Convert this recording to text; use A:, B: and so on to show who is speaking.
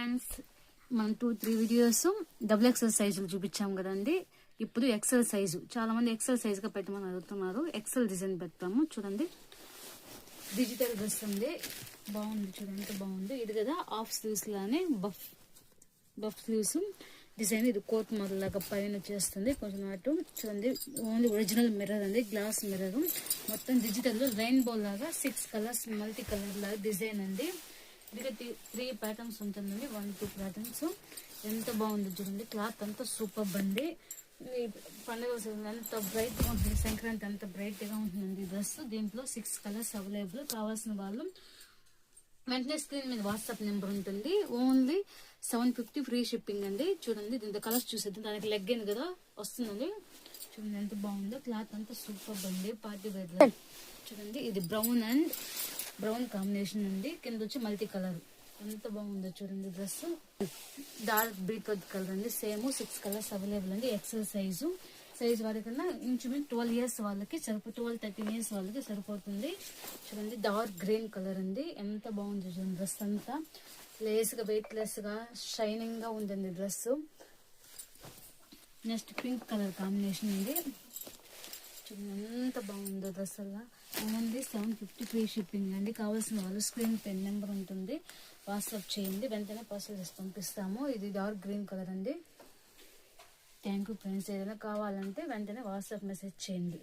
A: Friends, మనం 2-3 videos double XL సైజులు చూపించాం కదండి. ఇప్పుడు ఎక్సెల్ సైజు, చాలా మంది ఎక్సెల్ సైజ్ గా పెట్టమని అడుగుతున్నారు. ఎక్సెల్ డిజైన్ పెడతాము చూడండి. డిజిటల్ డ్రెస్ ఉంది, బాగుంది చూడండి, ఎంత బాగుంది. ఇది కదా హాఫ్ స్లీవ్స్ లానే బఫ్ స్లీవ్స్ డిజైన్. ఇది కోట్ మోడల్ లాగా పైన చేస్తుంది కొంచెం అటు చూడండి. ఓన్లీ ఒరిజినల్ మిర్రర్ అండి, గ్లాస్ మిర్రర్. మొత్తం డిజిటల్ రెయిన్బో లాగా 6 కలర్స్ మల్టీ కలర్ లాగా డిజైన్ అండి. ఇది 3 ప్యాటర్న్స్ ఉంటుందండి, 1-2 ప్యాటర్న్స్. ఎంత బాగుంది చూడండి, క్లాత్ అంతా సూపర్ అండి. ఈ పండుగ ఎంత బ్రైట్ గా ఉంటుంది, సంక్రాంతి అంత బ్రైట్ గా ఉంటుందండి ఈ డ్రెస్. దీంట్లో 6 కలర్స్ అవైలబుల్. కావాల్సిన వాళ్ళు వెంటనే స్క్రీన్ మీద వాట్సాప్ నెంబర్ ఉంటుంది. ఓన్లీ 750 ఫ్రీ షిప్పింగ్ అండి. చూడండి, దీంతో కలర్స్ చూసేది, దానికి లెగ్ అయింది కదా వస్తుందండి. చూడండి ఎంత బాగుందో, క్లాత్ అంతా సూపర్ అండి. పార్టీ వేర్ చూడండి. ఇది బ్రౌన్ కాంబినేషన్ అండి, కింద వచ్చి మల్టీ కలర్. ఎంత బాగుందో చూడండి డ్రెస్. డార్క్ బీట్రూట్ కలర్ అండి, సేమ్ 6 కలర్స్ అవైలబుల్ అండి. ఎక్సెల్ సైజ్ వారికన్నా ఇంచుమించు 12 ఇయర్స్ వాళ్ళకి 12-13 ఇయర్స్ వాళ్ళకి సరిపోతుంది. చూడండి, డార్క్ గ్రీన్ కలర్ అండి, ఎంత బాగుంది చూడండి. డ్రెస్ అంతా లేస్ గా, వెయిట్ లెస్ గా, షైనింగ్ గా ఉందండి dress. Next pink colour combination అండి. చూడండి ఎంత బాగుందో డ్రెస్. అలా ఓన్లీ 750 ఫ్రీ షిప్పింగ్ అండి. కావాల్సిన వాళ్ళు స్క్రీన్ పై నెంబర్ ఉంటుంది, వాట్సాప్ చేయండి, వెంటనే పార్సల్ చేసి పంపిస్తాము. ఇది డార్క్ గ్రీన్ కలర్ అండి. Thank you friends. ఏదైనా కావాలంటే వెంటనే వాట్సాప్ మెసేజ్ చేయండి.